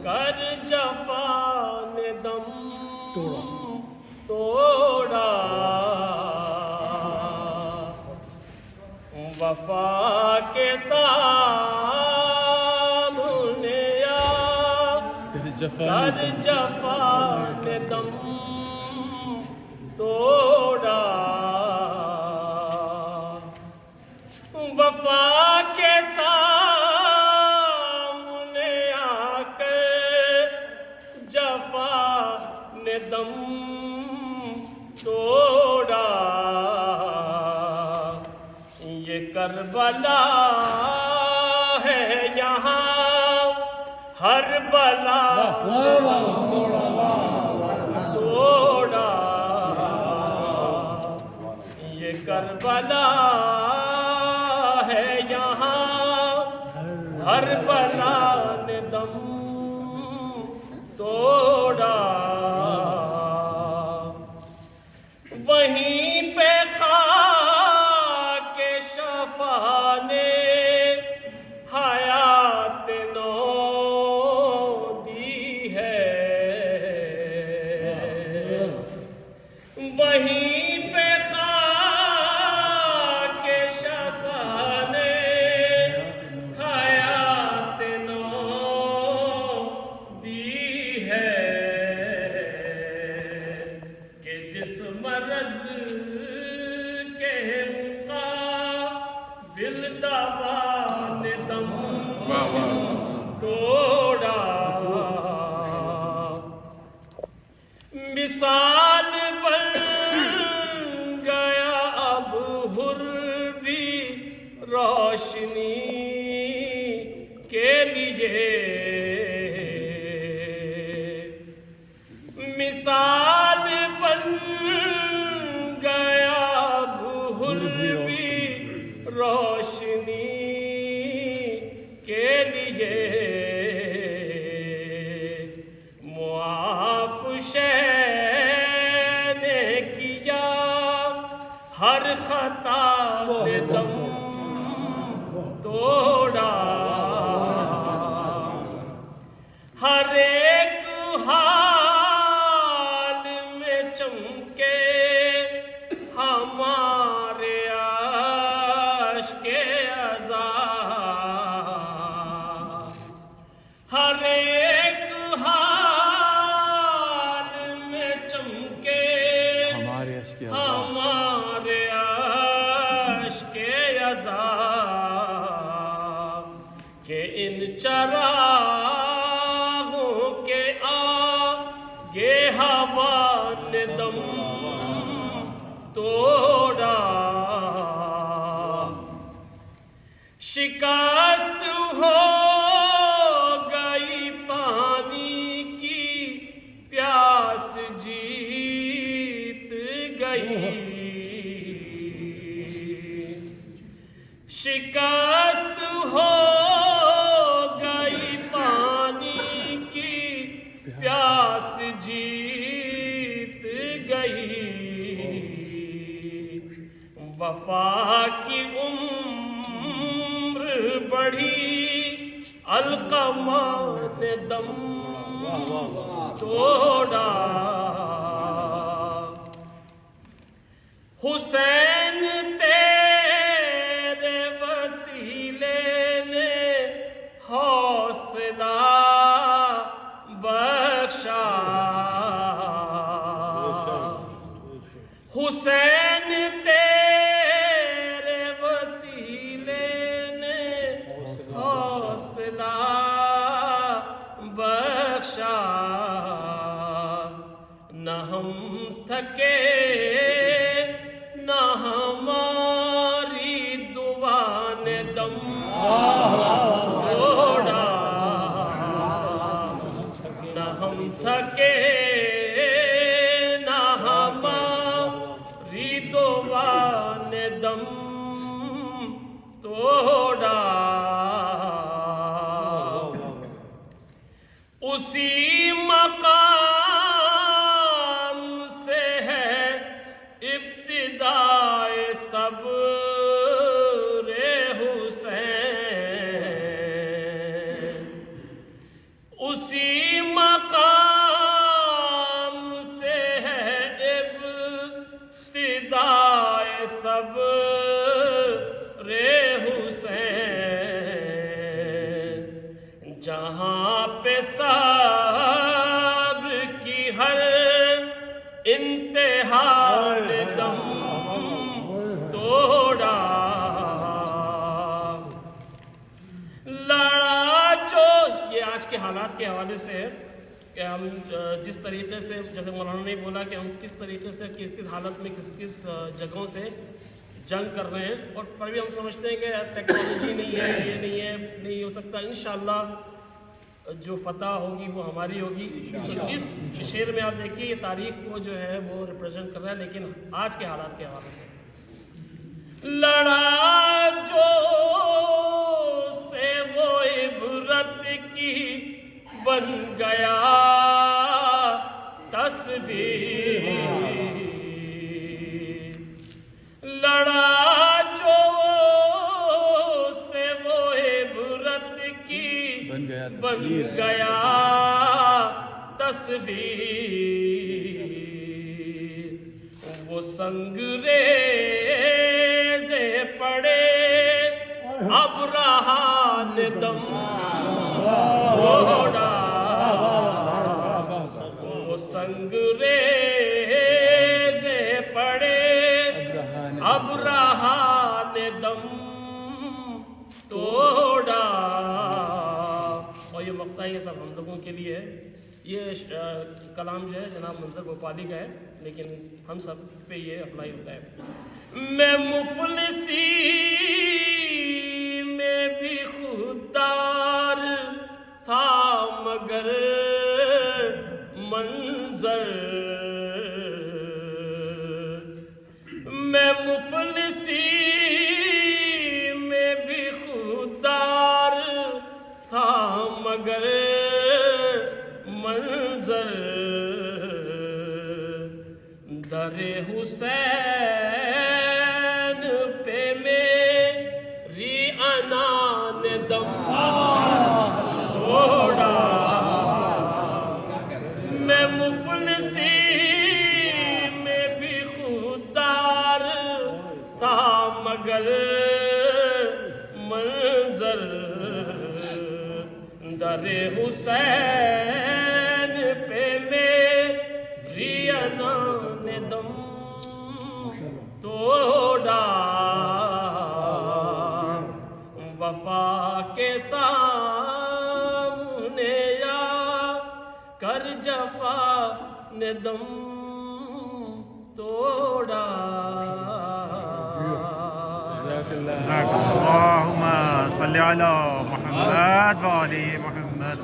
کر جفا نے دم توڑا وفا کے سامنے کر جفا نے دم توڑا وفا کے سامنے آ کر جفا نے دم توڑا یہ کربلا ہے یہاں ہر بلا توڑا یہ کربلا ہے یہاں ہر بلا نے دم توڑا وہیں پہ خاک شفا نے حیات نو دی ہے وہیں پہ خاک شفا نے حیات نو دی ہے کہ جس مرض کے مقابل دوا نے دم توڑا مثال بن گیا اب حر بھی روشنی کے لیے مثال بن گیا اب حر بھی روشنی کے لیے معاف شے نے کیا ہر خطا نے دم توڑا ہر ایک حال میں چمکے ہمارے عشق عذاب ہر ایک حال میں چمکے ہمارے عشق عذاب کہ ان چراغوں کے آگے ہوا نے دم توڑا شکست ہو گئی پانی کی پیاس جیت گئی شکست ہو گئی پانی کی پیاس جیت گئی وفا کی عمر بڑھی علقمہ نے دم توڑا حسین تیرے وسیلے نے حوصلہ بخشا حسین تیرے وسیلے نے حوصلہ بخشا نہ ہم تھکے نہ ہماری دعا نے دم توڑا نہ ہم تھکے نہ ہماری دعا نے دم توڑا اسی مقام سے ہے ابتدائے صبر حسین حسین جہاں پہ صبر کی ہر انتہا نے دم توڑا لڑا جو یہ آج کے حالات کے حوالے سے ہے کہ ہم جس طریقے سے جیسے مولانا نے بولا کہ ہم کس طریقے سے کس حالت میں کس جگہوں سے جنگ کر رہے ہیں اور پر بھی ہم سمجھتے ہیں کہ ٹیکنالوجی نہیں ہے یہ نہیں ہو سکتا انشاءاللہ جو فتح ہوگی وہ ہماری ہوگی تو اس شعر میں آپ دیکھیے یہ تاریخ کو جو ہے وہ ریپرزینٹ کر رہا ہے لیکن آج کے حالات کے حوالے سے لڑا جو سے وہ عبرت کی بن گیا تصویر لڑا جو سے وہ عبرت کی بن گیا تصویر وہ سنگریزے پڑے اب رہا نہ دم توڑا وہ سنگریزے پڑے اب رہا نہ دم توڑا اور یہ مقطع یہ سب ہم لوگوں کے لیے ہے یہ کلام جو ہے جناب منظر بھوپالی کا ہے لیکن ہم سب پہ یہ اپلائی ہوتا ہے میں مفلسی میں بھی خوددار تھا مگر منظر میں مفلسی میں بھی خوددار تھا مگر منظر در حسین پہ میری انا نے دم توڑا میں مفلسی میں بھی خوددار تھا مگر منظر در حسین پہ میری انا نے دم توڑا وفا کے سامنے یا کر جفا نے دم توڑا اللهم صل على محمد وعلى محمد